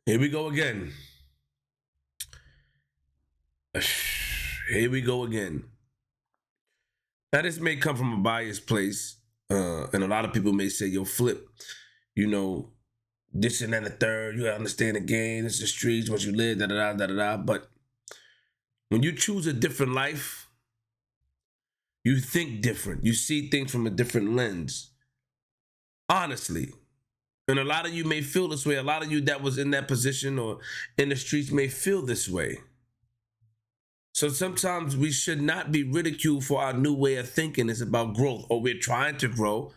Here we go again. Here we go again. Now, this may come from a biased place, and a lot of people may say, yo, Flip, you know, this and that, and the third, you gotta understand the game, this is the streets, what you live, da da da da da. But when you choose a different life, you think different. You see things from a different lens. Honestly. And a lot of you may feel this way. A lot of you that was in that position or in the streets may feel this way. So sometimes we should not be ridiculed for our new way of thinking. It's about growth, or we're trying to grow.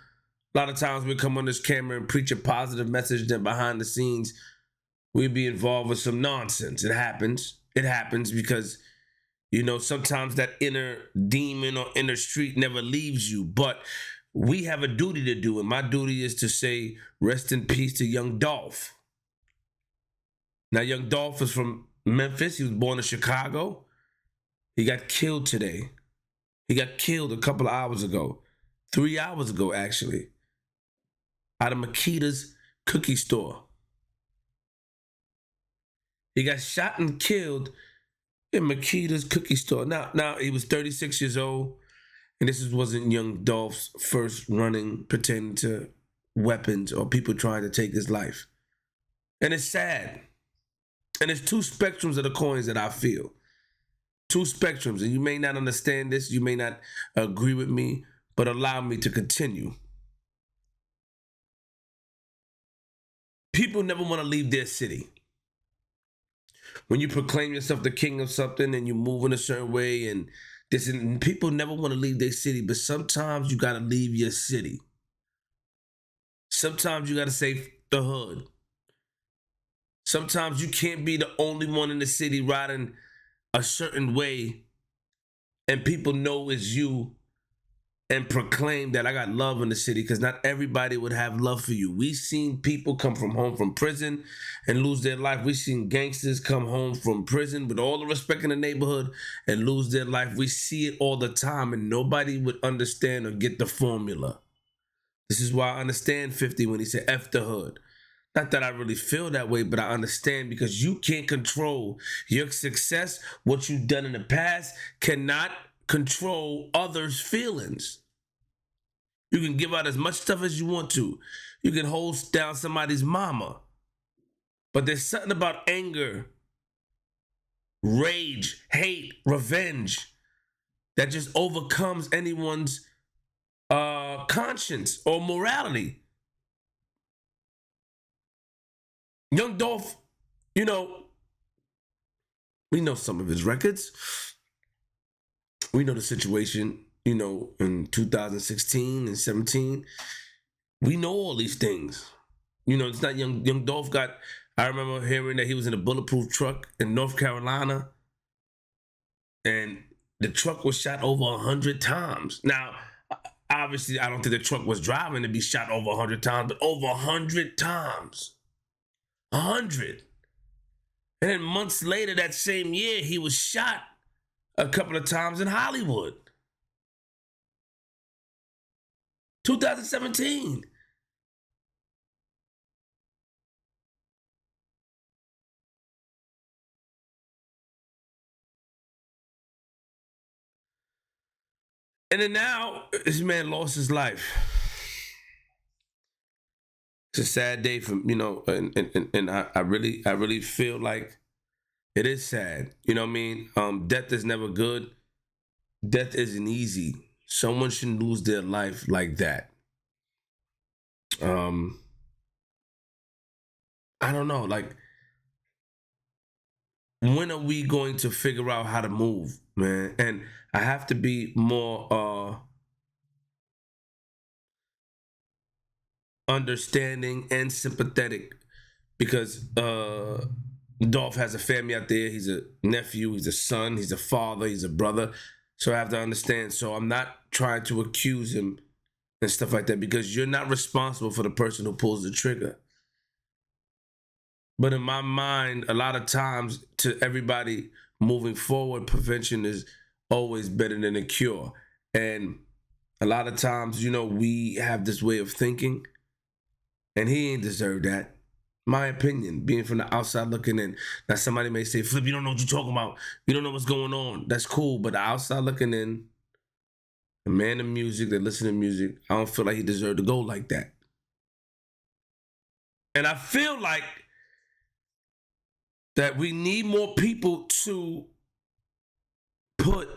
A lot of times we come on this camera and preach a positive message, then behind the scenes, we be involved with some nonsense. It happens. It happens because, sometimes that inner demon or inner street never leaves you. But we have a duty to do, and my duty is to say, rest in peace to Young Dolph. Now, Young Dolph is from Memphis. He was born in Chicago. He got killed today. He got killed a couple of hours ago. 3 hours ago, actually. Out of Makita's cookie store. He got shot and killed in Makita's cookie store. Now he was 36 years old, and this wasn't Young Dolph's first running pertaining to weapons or people trying to take his life. And it's sad. And it's two spectrums of the coins that I feel. Two spectrums, and you may not understand this, you may not agree with me, but allow me to continue. People never want to leave their city. When you proclaim yourself the king of something and you move in a certain way, and people never want to leave their city, but sometimes you got to leave your city. Sometimes you got to say the hood. Sometimes you can't be the only one in the city riding a certain way and people know it's you and proclaim that I got love in the city, because not everybody would have love for you. We seen people come from home from prison and lose their life. We seen gangsters come home from prison with all the respect in the neighborhood and lose their life. We see it all the time, and nobody would understand or get the formula. This is why I understand 50 when he said F the hood. Not that I really feel that way, but I understand, because you can't control your success. What you've done in the past cannot control others' feelings. You can give out as much stuff as you want to. You can hold down somebody's mama. But there's something about anger, rage, hate, revenge that just overcomes anyone's conscience or morality. Young Dolph, we know some of his records. We know the situation, in 2016 and 17. We know all these things. It's not Young Dolph I remember hearing that he was in a bulletproof truck in North Carolina, and the truck was shot over 100 times. Now, obviously, I don't think the truck was driving to be shot over 100 times, but over 100 times. 100. And then months later, that same year, he was shot a couple of times in Hollywood. 2017. And then now, this man lost his life. It's a sad day for, and I really feel like it is sad. You know what I mean? Death is never good. Death isn't easy. Someone shouldn't lose their life like that. I don't know. Like, when are we going to figure out how to move, man? And I have to be more understanding and sympathetic, because Dolph has a family out there. He's a nephew, he's a son, he's a father, he's a brother. So I have to understand. So I'm not trying to accuse him and stuff like that, because you're not responsible for the person who pulls the trigger. But in my mind, a lot of times, to everybody moving forward, prevention is always better than a cure. And a lot of times, we have this way of thinking, and he ain't deserve that. My opinion, being from the outside looking in. Now somebody may say, Flip, you don't know what you're talking about. You don't know what's going on. That's cool. But the outside looking in, a man of music that listen to music, I don't feel like he deserved to go like that. And I feel like that we need more people to put,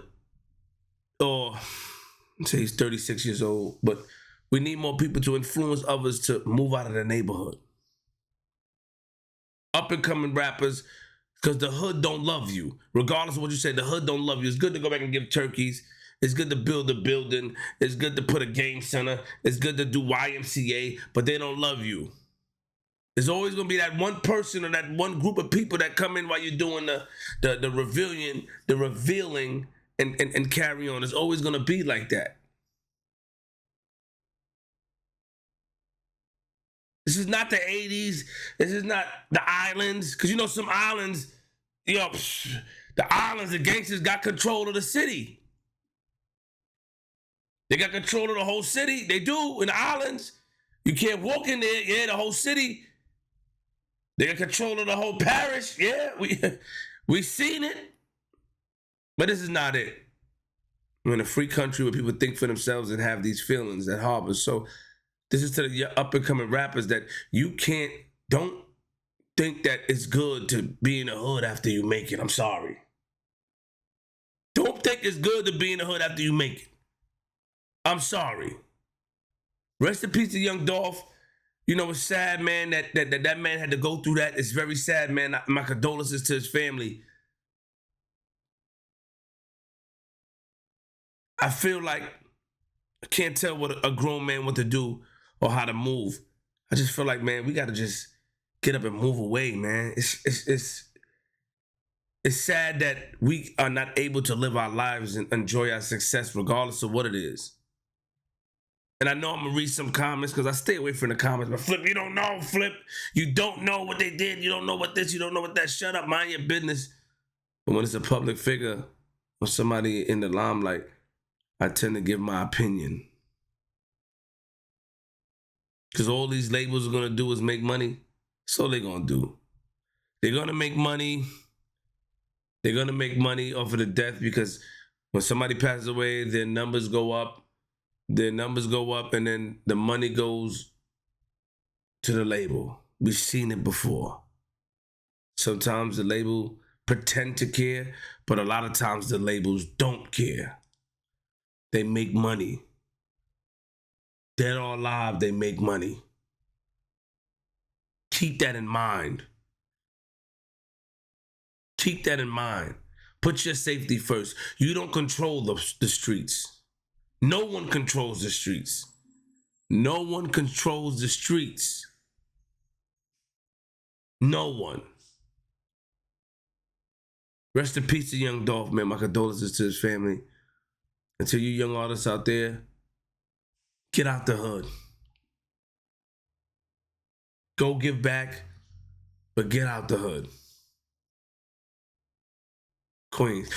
or say he's 36 years old, but we need more people to influence others to move out of the neighborhood. Up and coming rappers, because the hood don't love you. Regardless of what you say, the hood don't love you. It's good to go back and give turkeys. It's good to build a building. It's good to put a game center. It's good to do YMCA, but they don't love you. There's always gonna be that one person or that one group of people that come in while you're doing the revealing and carry on. It's always gonna be like that. This is not the 80s. This is not the islands. Because you know some islands, the islands, the gangsters got control of the city. They got control of the whole city. They do in the islands. You can't walk in there. Yeah, the whole city. They got control of the whole parish. Yeah, we seen it. But this is not it. We're in a free country where people think for themselves and have these feelings that harbor. So this is to the up and coming rappers that don't think that it's good to be in the hood after you make it. I'm sorry. Don't think it's good to be in the hood after you make it. I'm sorry. Rest in peace to Young Dolph. You know, it's sad, man, that man had to go through that. It's very sad, man. My condolences to his family. I feel like I can't tell what a grown man what to do or how to move. I just feel like, man, we got to just get up and move away, man. It's sad that we are not able to live our lives and enjoy our success regardless of what it is. And I know I'm going to read some comments because I stay away from the comments. But Flip, you don't know, Flip. You don't know what they did. You don't know what this. You don't know what that. Shut up. Mind your business. But when it's a public figure or somebody in the limelight, I tend to give my opinion. Because all these labels are going to do is make money. That's all they're going to do. They're going to make money. They're going to make money off of the death because when somebody passes away, their numbers go up. Their numbers go up and then the money goes to the label. We've seen it before. Sometimes the label pretend to care, but a lot of times the labels don't care. They make money. Dead or alive, they make money. Keep that in mind. Keep that in mind. Put your safety first. You don't control the streets. No one controls the streets. No one controls the streets. No one. Rest in peace to Young Dolph, man. My condolences to his family. And to you young artists out there, get out the hood. Go give back, but get out the hood. Queens.